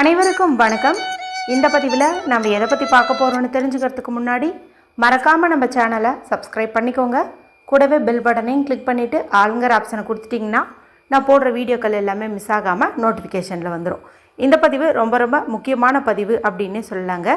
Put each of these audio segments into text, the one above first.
அனைவருக்கும் வணக்கம். இந்த பதிவில் நம்ம எதை பற்றி பார்க்க போகிறோன்னு தெரிஞ்சுக்கிறதுக்கு முன்னாடி மறக்காமல் நம்ம சேனலை சப்ஸ்கிரைப் பண்ணிக்கோங்க. கூடவே பெல் பட்டனையும் கிளிக் பண்ணிவிட்டு ஆளுங்கிற ஆப்ஷனை கொடுத்துட்டிங்கன்னா நான் போடுற வீடியோக்கள் எல்லாமே மிஸ் ஆகாமல் நோட்டிஃபிகேஷனில் வந்துடும். இந்த பதிவு ரொம்ப ரொம்ப முக்கியமான பதிவு அப்படின்னே சொல்லலாங்க.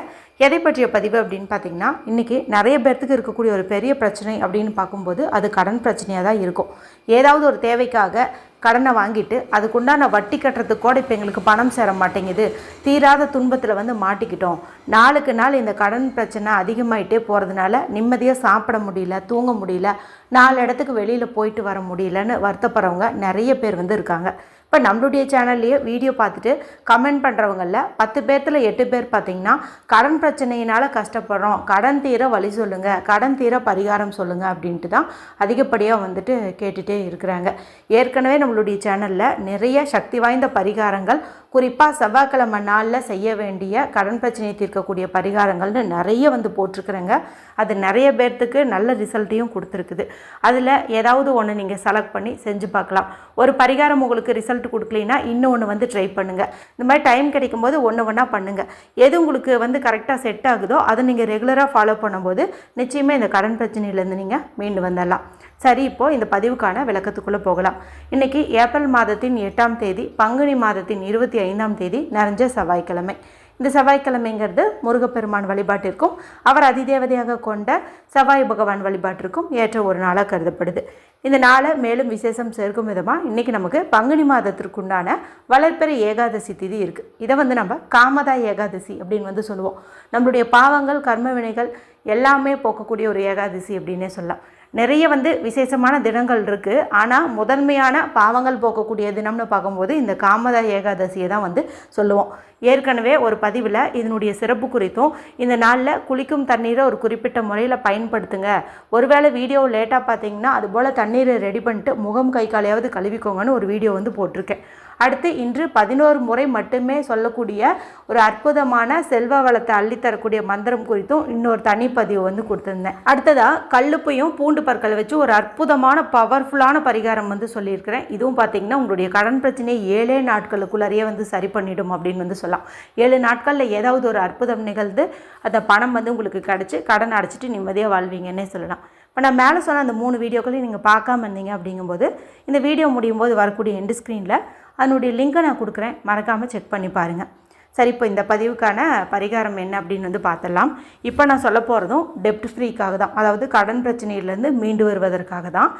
எதை பற்றிய பதிவு அப்படின்னு பார்த்திங்கன்னா, இன்றைக்கி நிறைய பேர்த்துக்கு இருக்கக்கூடிய ஒரு பெரிய பிரச்சனை அப்படின்னு பார்க்கும்போது அது கடன் பிரச்சனையாக தான் இருக்கும். ஏதாவது ஒரு தேவைக்காக கடனை வாங்கிட்டு அதுக்குண்டான வட்டி கட்டுறதுக்கு கூட இப்போ எங்களுக்கு பணம் சேர மாட்டேங்குது, தீராத துன்பத்தில் மாட்டிக்கிட்டோம், நாளுக்கு நாள் இந்த கடன் பிரச்சனை அதிகமாகிட்டே போகிறதுனால நிம்மதியாக சாப்பிட முடியல, தூங்க முடியல, 4 இடத்துக்கு வெளியில் போயிட்டு வர முடியலன்னு வருத்தப்படுறவங்க நிறைய பேர் இருக்காங்க. இப்போ நம்மளுடைய சேனல்லையே வீடியோ பார்த்துட்டு கமெண்ட் பண்ணுறவங்களில் 10 பேர்த்தில் 8 பேர் பார்த்திங்கன்னா கடன் பிரச்சனையினால் கஷ்டப்படுறோம், கடன் தீர வழி சொல்லுங்கள், கடன் தீர பரிகாரம் சொல்லுங்கள் அப்படின்ட்டு தான் அதிகப்படியாக கேட்டுகிட்டே இருக்கிறாங்க. ஏற்கனவே நம்மளுடைய சேனலில் நிறைய சக்தி வாய்ந்த பரிகாரங்கள், குறிப்பாக செவ்வாய்க்கிழமை நாளில் செய்ய வேண்டிய கடன் பிரச்சனையை தீர்க்கக்கூடிய பரிகாரங்கள்னு நிறைய போட்டிருக்குறேங்க. அது நிறைய பேர்த்துக்கு நல்ல ரிசல்ட்டையும் கொடுத்துருக்குது. அதில் ஏதாவது ஒன்று நீங்கள் செலக்ட் பண்ணி செஞ்சு பார்க்கலாம். ஒரு பரிகாரம் உங்களுக்கு ரிசல்ட் கொடுக்கலைன்னா இன்னொன்று ட்ரை பண்ணுங்கள். இந்த மாதிரி டைம் கிடைக்கும்போது ஒன்றா பண்ணுங்கள். எது உங்களுக்கு கரெக்டாக செட் ஆகுதோ அதை நீங்கள் ரெகுலராக ஃபாலோ பண்ணும்போது நிச்சயமாக இந்த கடன் பிரச்சனையிலேருந்து நீங்கள் மீண்டு வந்துடலாம். சரி, இப்போது இந்த பதிவுக்கான விளக்கத்துக்குள்ளே போகலாம். இன்றைக்கி ஏப்ரல் மாதத்தின் 8ஆம் தேதி, பங்குனி மாதத்தின் 25ஆம் தேதி நிறைஞ்ச செவ்வாய்க்கிழமை. இந்த செவ்வாய்க்கிழமைங்கிறது முருகப்பெருமான் வழிபாட்டிற்கும் அவர் அதிதேவதையாக கொண்ட செவ்வாய் பகவான் வழிபாட்டிற்கும் ஏற்ற ஒரு நாளாக கருதப்படுது. இந்த நாளை மேலும் விசேஷம் சேர்க்கும் விதமாக இன்றைக்கி நமக்கு பங்குனி மாதத்திற்குண்டான வளர்பிறை ஏகாதசி திதி இருக்குது. இதை நம்ம காமதா ஏகாதசி அப்படின்னு சொல்லுவோம். நம்மளுடைய பாவங்கள் கர்ம வினைகள் எல்லாமே போக்கக்கூடிய ஒரு ஏகாதசி அப்படின்னே சொல்லலாம். நிறைய விசேஷமான தினங்கள் இருக்குது. ஆனால் முதன்மையான பாவங்கள் போக்கக்கூடிய தினம்னு பார்க்கும்போது இந்த காமதா ஏகாதசியை தான் சொல்லுவோம். ஏற்கனவே ஒரு பதிவில் இதனுடைய சிறப்பு குறித்தும், இந்த நாளில் குளிக்கும் தண்ணீரை ஒரு குறிப்பிட்ட முறையில் பயன்படுத்துங்க, ஒருவேளை வீடியோ லேட்டாக பார்த்தீங்கன்னா அதுபோல் தண்ணீரை ரெடி பண்ணிட்டு முகம் கை காலையாவது கழுவிக்கோங்கன்னு ஒரு வீடியோ போட்டிருக்கேன். அடுத்து இன்று 11 முறை மட்டுமே சொல்லக்கூடிய ஒரு அற்புதமான செல்வ வளத்தை அள்ளித்தரக்கூடிய மந்திரம் குறித்தும் இன்னொரு தனிப்பதிவு கொடுத்துருந்தேன். அடுத்ததாக கல்லுப்பையும் பூண்டு பற்களை வச்சு ஒரு அற்புதமான பவர்ஃபுல்லான பரிகாரம் சொல்லியிருக்கிறேன். இதுவும் பார்த்திங்கன்னா உங்களுடைய கடன் பிரச்சனையை 7 நாட்களுக்குள்ளேயே சரி பண்ணிடும் அப்படின்னு சொல்லலாம். 7 நாட்களில் ஏதாவது ஒரு அற்புதம் நிகழ்ந்து அந்த பணம் உங்களுக்கு கிடச்சி கடன் அடைச்சிட்டு நிம்மதியாக வாழ்வீங்கன்னே சொல்லலாம். இப்போ நான் மேலே சொன்ன அந்த 3 வீடியோக்களையும் நீங்கள் பார்க்காம இருந்தீங்க அப்படிங்கும்போது இந்த வீடியோ முடியும் போது வரக்கூடிய எண்டு ஸ்க்ரீனில் அதனுடைய லிங்கை நான் கொடுக்குறேன், மறக்காமல் செக் பண்ணி பாருங்கள். சரி, இப்போ இந்த பதிவுக்கான பரிகாரம் என்ன அப்படின்னு பார்த்துடலாம். இப்போ நான் சொல்ல போகிறதும் டெப்ட் ஃப்ரீக்காக தான், அதாவது கடன் பிரச்சனையிலேருந்து மீண்டு வருவதற்காக தான்.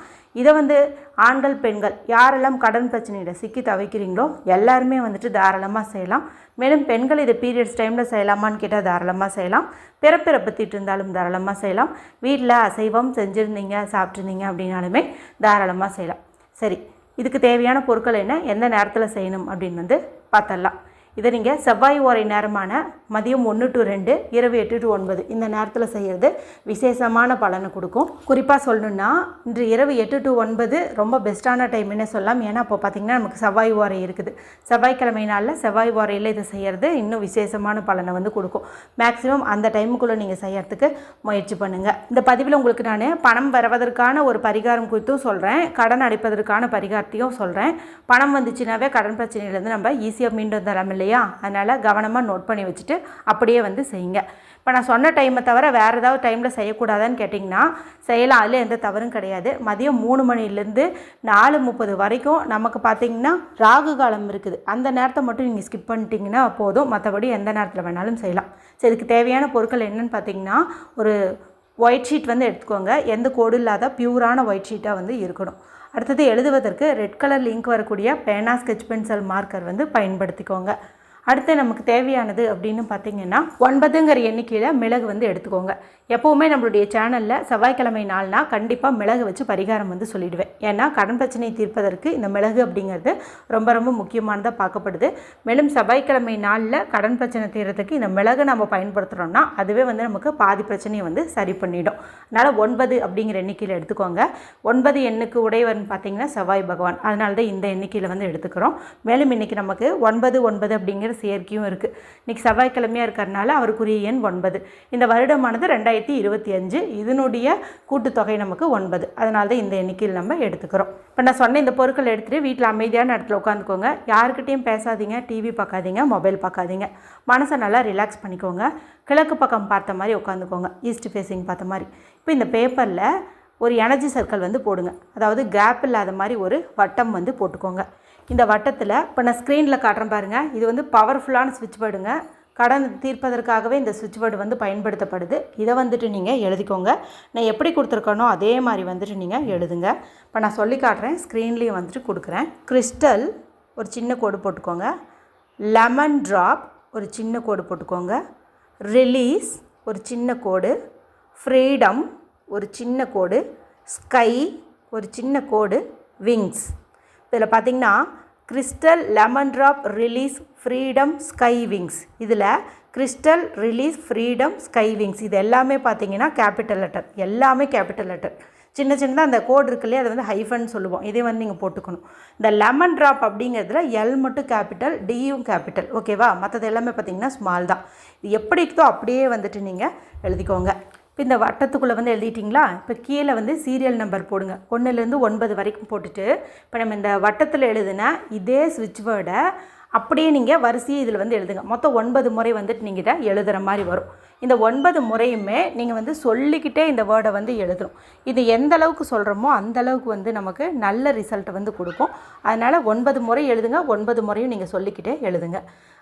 இதை ஆண்கள் பெண்கள் யாரெல்லாம் கடன் பிரச்சனையில் சிக்கி தவிக்கிறீங்களோ எல்லாருமே தாராளமாக செய்யலாம். மேலும் பெண்கள் இதை பீரியட்ஸ் டைமில் செய்யலாமான்னு கேட்டால் தாராளமாக செய்யலாம். பிறப்பிற பற்றிட்டு இருந்தாலும் தாராளமாக செய்யலாம். வீட்டில் அசைவம் செஞ்சுருந்தீங்க சாப்பிட்ருந்தீங்க அப்படின்னாலுமே தாராளமாக செய்யலாம். சரி, இதுக்கு தேவையான பொருட்கள் என்ன, எந்த நேரத்தில் செய்யணும் அப்படின்னு பார்த்துடலாம். இதை நீங்கள் செவ்வாய் ஓரை நேரமான மதியம் 1 to 2, இரவு 8 to 9 இந்த நேரத்தில் செய்கிறது விசேஷமான பலனை கொடுக்கும். குறிப்பாக சொல்லணுன்னா இன்று இரவு 8 to 9 ரொம்ப பெஸ்ட்டான டைம்னே சொல்லலாம். ஏன்னா அப்போ பார்த்திங்கன்னா நமக்கு செவ்வாய் ஓரை இருக்குது. செவ்வாய்க்கிழமை நாளில் செவ்வாய் ஓரையில் இதை செய்கிறது இன்னும் விசேஷமான பலனை கொடுக்கும். மேக்ஸிமம் அந்த டைமுக்குள்ளே நீங்கள் செய்யறதுக்கு முயற்சி பண்ணுங்கள். இந்த பதிவில் உங்களுக்கு நான் பணம் வருவதற்கான ஒரு பரிகாரம் குறித்தும் சொல்கிறேன், கடன் அடைப்பதற்கான பரிகாரத்தையும் சொல்கிறேன். பணம் வந்துச்சுனாவே கடன் பிரச்சனையிலேருந்து நம்ம ஈஸியாக மீண்டு வந்துடலாம் இல்லையா? அதனால் கவனமாக நோட் பண்ணி வச்சுட்டு அப்படியே செய்யுங்க. இப்போ நான் சொன்ன டைமை தவிர வேறு ஏதாவது டைமில் செய்யக்கூடாதான்னு கேட்டிங்கன்னா செய்யலாம், அதில் எந்த தவறும் கிடையாது. மதியம் 3 மணிலேருந்து 4:30 வரைக்கும் நமக்கு பார்த்திங்கன்னா ராகு காலம் இருக்குது. அந்த நேரத்தை மட்டும் நீங்கள் ஸ்கிப் பண்ணிட்டீங்கன்னா போதும், மற்றபடி எந்த நேரத்தில் வேணாலும் செய்யலாம். சரி, இதுக்கு தேவையான பொருட்கள் என்னென்னு பார்த்திங்கன்னா ஒரு ஒயிட் ஷீட் எடுத்துக்கோங்க. எந்த கோடு இல்லாத பியூரான ஒயிட் ஷீட்டாக இருக்கணும். அடுத்தது எழுதுவதற்கு ரெட் கலர் லிங்க் வரக்கூடிய பேனா, ஸ்கெட்ச் பென்சில், மார்க்கர் பயன்படுத்திக்கோங்க. அடுத்து நமக்கு தேவையானது அப்படின்னு பார்த்திங்கன்னா 9ங்கிற எண்ணிக்கையில் மிளகு எடுத்துக்கோங்க. எப்போவுமே நம்மளுடைய சேனலில் செவ்வாய்க்கிழமை நாள்னா கண்டிப்பாக மிளகு வச்சு பரிகாரம் சொல்லிவிடுவேன். ஏன்னா கடன் பிரச்சனையை தீர்ப்பதற்கு இந்த மிளகு அப்படிங்கிறது ரொம்ப ரொம்ப முக்கியமானதாக பார்க்கப்படுது. மேலும் செவ்வாய்க்கிழமை நாளில் கடன் பிரச்சனை தீர்றதுக்கு இந்த மிளகு நம்ம பயன்படுத்துகிறோம்னா அதுவே நமக்கு பாதி பிரச்சனையை சரி பண்ணிடும். அதனால் 9 அப்படிங்கிற எண்ணிக்கையில் எடுத்துக்கோங்க. 9 எண்ணுக்கு உடையவர்னு பார்த்திங்கன்னா செவ்வாய் பகவான், அதனால தான் இந்த எண்ணிக்கையில் எடுத்துக்கிறோம். மேலும் இன்றைக்கி நமக்கு 9 அப்படிங்கிற சேர்க்கையும் இருக்குது. இன்றைக்கி செவ்வாய்க்கிழமையாக இருக்கிறதுனால அவருக்குரிய எண் 9. இந்த வருடமானது 2025. இதனுடைய கூட்டுத்தொகை நமக்கு 9. அதனால தான் இந்த எண்ணிக்கையில் நம்ம எடுத்துக்கிறோம். இப்போ நான் சொன்ன இந்த பொருட்கள் எடுத்துகிட்டு வீட்டில் அமைதியான இடத்துல உட்காந்துக்கோங்க. யாருக்கிட்டையும் பேசாதீங்க, டிவி பார்க்காதீங்க, மொபைல் பார்க்காதீங்க. மனசை நல்லா ரிலாக்ஸ் பண்ணிக்கோங்க. கிழக்கு பக்கம் பார்த்த மாதிரி உட்காந்துக்கோங்க, ஈஸ்ட் ஃபேஸிங் பார்த்த மாதிரி. இப்போ இந்த பேப்பரில் ஒரு எனர்ஜி சர்க்கிள் வந்து போடுங்க. அதாவது கேப் இல்லாத மாதிரி ஒரு வட்டம் வந்து போட்டுக்கோங்க. இந்த வட்டத்தில் இப்போ நான் ஸ்க்ரீனில் காட்டுறேன் பாருங்கள். இது வந்து பவர்ஃபுல்லான ஸ்விட்ச் வேர்டுங்க. கடன் தீர்ப்பதற்காகவே இந்த ஸ்விட்ச் வேர்டு வந்து பயன்படுத்தப்படுது. இதை வந்துட்டு நீங்கள் எழுதிக்கோங்க. நான் எப்படி கொடுத்துருக்கனோ அதே மாதிரி வந்துட்டு நீங்கள் எழுதுங்க. இப்போ நான் சொல்லி காட்டுறேன், ஸ்க்ரீன்லேயும் வந்துட்டு கொடுக்குறேன். கிறிஸ்டல் ஒரு சின்ன கோடு போட்டுக்கோங்க. லெமன் ட்ராப் ஒரு சின்ன கோடு போட்டுக்கோங்க. ரிலீஸ் ஒரு சின்ன கோடு. ஃப்ரீடம் ஒரு சின்ன கோடு. ஸ்கை ஒரு சின்ன கோடு. விங்ஸ். இதில் பார்த்திங்கன்னா crystal, lemon drop, release, freedom, sky, wings. இதில் crystal, release, freedom, sky, wings இது எல்லாமே பார்த்திங்கன்னா கேபிட்டல் லெட்டர். எல்லாமே கேபிட்டல் லெட்டர். சின்ன சின்னதாக அந்த கோடு இருக்குல்லையே அதை வந்து ஹைஃபன் சொல்லுவோம். இதே வந்து நீங்கள் போட்டுக்கணும். இந்த லெமன் ட்ராப் அப்படிங்கிறதுல எல் மட்டும் கேபிட்டல், டியும் கேபிட்டல். ஓகேவா? மற்றது எல்லாமே பார்த்திங்கன்னா ஸ்மால் தான். இது எப்படி இருக்குதோ அப்படியே வந்துட்டு நீங்கள் எழுதிக்கோங்க. இப்போ இந்த வட்டத்துக்குள்ளே வந்து எழுதிட்டிங்களா? இப்போ கீழே வந்து சீரியல் நம்பர் போடுங்க. 1லேருந்து 9 வரைக்கும் போட்டுட்டு இப்போ நம்ம இந்த வட்டத்தில் எழுதுன இதே ஸ்விட்ச் வேர்டை அப்படியே நீங்கள் வரிசையை இதில் வந்து எழுதுங்க. மொத்தம் 9 முறை வந்துட்டு நீங்கள் இதை எழுதுகிற மாதிரி வரும். இந்த 9 முறையுமே நீங்கள் வந்து சொல்லிக்கிட்டே இந்த வேர்டை வந்து எழுதணும். இது எந்த அளவுக்கு சொல்கிறோமோ அந்த அளவுக்கு வந்து நமக்கு நல்ல ரிசல்ட்டை வந்து கொடுக்கும். அதனால் 9 முறை எழுதுங்க. 9 முறையும் நீங்கள் சொல்லிக்கிட்டே எழுதுங்க.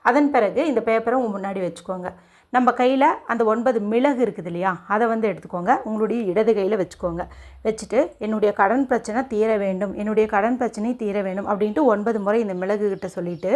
அதன் பிறகு இந்த பேப்பரை உங்கள் முன்னாடி வச்சுக்கோங்க. நம்ம கையில் அந்த 9 மிளகு இருக்குது இல்லையா, அதை வந்து எடுத்துக்கோங்க. உங்களுடைய இடது கையில் வச்சுக்கோங்க. வச்சுட்டு என்னுடைய கடன் பிரச்சனை தீர வேண்டும், என்னுடைய கடன் பிரச்சனை தீர வேண்டும் அப்படின்ட்டு 9 முறை இந்த மிளகுகிட்ட சொல்லிவிட்டு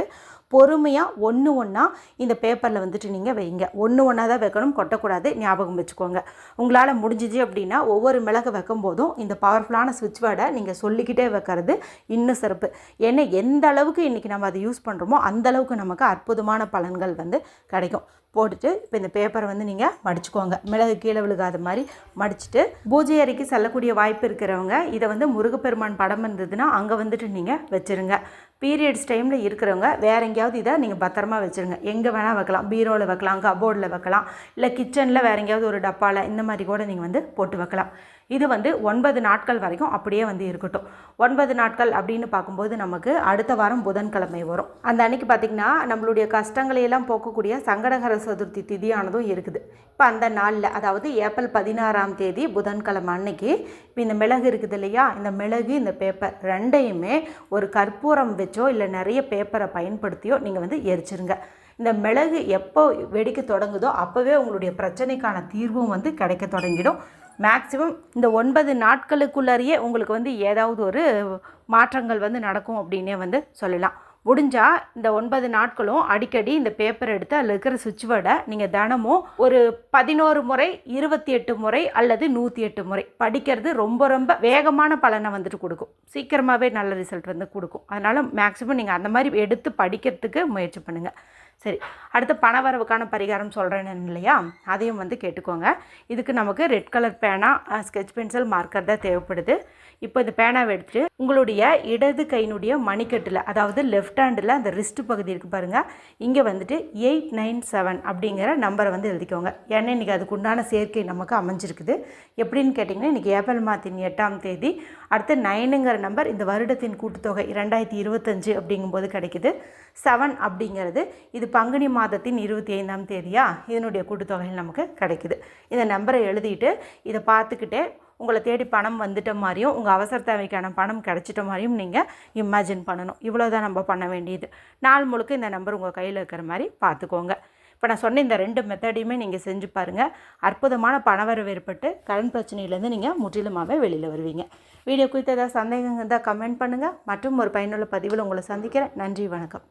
பொறுமையாக ஒன்று ஒன்றா இந்த பேப்பரில் வந்துட்டு நீங்கள் வைங்க. ஒன்று ஒன்றா தான் வைக்கணும், கொட்டக்கூடாது. ஞாபகம் வச்சுக்கோங்க. உங்களால் முடிஞ்சிச்சு அப்படின்னா ஒவ்வொரு மிளகு வைக்கும் போதும் இந்த பவர்ஃபுல்லான ஸ்விட்ச் வேர்டை நீங்கள் சொல்லிக்கிட்டே வைக்கிறது இன்னும் சிறப்பு. ஏன்னா எந்த அளவுக்கு இன்றைக்கி நம்ம அதை யூஸ் பண்ணுறோமோ அந்தளவுக்கு நமக்கு அற்புதமான பலன்கள் வந்து கிடைக்கும். போட்டுட்டு இப்போ இந்த பேப்பரை வந்து நீங்கள் மடிச்சுக்கோங்க. மிளகு கீழே விழுகாத மாதிரி மடிச்சுட்டு பூஜை அறைக்கு செல்லக்கூடிய வாய்ப்பு இருக்கிறவங்க இதை வந்து முருகப்பெருமான் படம் இருந்ததுன்னா அங்கே வந்துட்டு நீங்கள் வச்சுருங்க. பீரியட்ஸ் டைமில் இருக்கிறவங்க வேறு எங்கேயாவது இதை நீங்கள் பத்திரமா வச்சுருங்க. எங்கே வேணால் வைக்கலாம். பீரோவில் வைக்கலாம், கபோர்டில் வைக்கலாம், இல்லை கிச்சனில் வேறு எங்கேயாவது ஒரு டப்பாவில் இந்த மாதிரி கூட நீங்கள் வந்து போட்டு வைக்கலாம். இது வந்து 9 நாட்கள் வரைக்கும் அப்படியே வந்து இருக்கட்டும். 9 நாட்கள் அப்படின்னு பார்க்கும்போது நமக்கு அடுத்த வாரம் புதன்கிழமை வரும். அந்த அன்னைக்கு பார்த்திங்கன்னா நம்மளுடைய கஷ்டங்களையெல்லாம் போக்கக்கூடிய சங்கடகர சதுர்த்தி திதியானதும் இருக்குது. இப்போ அந்த நாளில் அதாவது ஏப்ரல் 16ஆம் தேதி புதன்கிழமை அன்னைக்கு இப்போ இந்த மிளகு இருக்குது இல்லையா, இந்த மிளகு இந்த பேப்பர் ரெண்டையுமே ஒரு கற்பூரம் வச்சோ இல்லை நிறைய பேப்பரை பயன்படுத்தியோ நீங்கள் வந்து எரிச்சிருங்க. இந்த மிளகு எப்போ வெடிக்க தொடங்குதோ அப்போவே உங்களுடைய பிரச்சனைக்கான தீர்வும் வந்து கிடைக்க தொடங்கிடும். மேக்ஸிமம் இந்த 9 நாட்களுக்குள்ளேயே உங்களுக்கு வந்து ஏதாவது ஒரு மாற்றங்கள் வந்து நடக்கும் அப்படின்னே வந்து சொல்லலாம். முடிஞ்சால் இந்த 9 நாட்களும் அடிக்கடி இந்த பேப்பர் எடுத்து அதில் இருக்கிற சுவிட்ச் வேர்டை நீங்கள் தினமும் ஒரு 11 முறை, 28 முறை அல்லது 108 முறை படிக்கிறது ரொம்ப ரொம்ப வேகமான பலனை வந்துட்டு கொடுக்கும். சீக்கிரமாகவே நல்ல ரிசல்ட் வந்து கொடுக்கும். அதனால் மேக்ஸிமம் நீங்கள் அந்த மாதிரி எடுத்து படிக்கிறதுக்கு முயற்சி பண்ணுங்கள். சரி, அடுத்து பணவரவுக்கான பரிகாரம் சொல்கிறேன்னு இல்லையா, அதையும் வந்து கேட்டுக்கோங்க. இதுக்கு நமக்கு ரெட் கலர் பேனா, ஸ்கெட்ச் பென்சில், மார்க்கர் தான் தேவைப்படுது. இப்போ இந்த பேனாவை எடுத்துகிட்டு உங்களுடைய இடது கையினுடைய மணிக்கட்டில் அதாவது லெஃப்ட் ஹேண்டில் அந்த ரிஸ்ட் பகுதி இருக்குது பாருங்கள், இங்கே வந்துட்டு 897 அப்படிங்கிற நம்பரை வந்து எழுதிக்கோங்க. ஏன்னா இன்றைக்கி அதுக்கு உண்டான சேர்க்கை நமக்கு அமைஞ்சிருக்குது. எப்படின்னு கேட்டிங்கன்னா இன்றைக்கி ஏப்ரல் மாதத்தின் 8ஆம் தேதி. அடுத்து 9ங்கிற நம்பர் இந்த வருடத்தின் கூட்டுத்தொகை 2025 அப்படிங்கும்போது கிடைக்குது. 7 அப்படிங்கிறது இது பங்குனி மாதத்தின் 25ஆம் தேதியா, இதனுடைய கூட்டுத்தொகையில் நமக்கு கிடைக்குது. இந்த நம்பரை எழுதிட்டு இதை பார்த்துக்கிட்டே உங்களை தேடி பணம் வந்துட்ட மாதிரியும் உங்கள் அவசர தேவைக்கான பணம் கிடச்சிட்ட மாதிரியும் நீங்கள் இமேஜின் பண்ணணும். இவ்வளோ தான் நம்ம பண்ண வேண்டியது. நாள் முழுக்க இந்த நம்பர் உங்கள் கையில் இருக்கிற மாதிரி பார்த்துக்கோங்க. இப்போ நான் சொன்ன இந்த 2 மெத்தடையுமே நீங்கள் செஞ்சு பாருங்கள். அற்புதமான பணவரவு ஏற்பட்டு கடன் பிரச்சனையிலேருந்து நீங்கள் முற்றிலுமாகவே வெளியில் வருவீங்க. வீடியோ குறித்து ஏதாவது சந்தேகங்கள் இருந்தால் கமெண்ட் பண்ணுங்கள். மற்றும் ஒரு பயனுள்ள பதிவில் உங்களை சந்திக்கிறேன். நன்றி, வணக்கம்.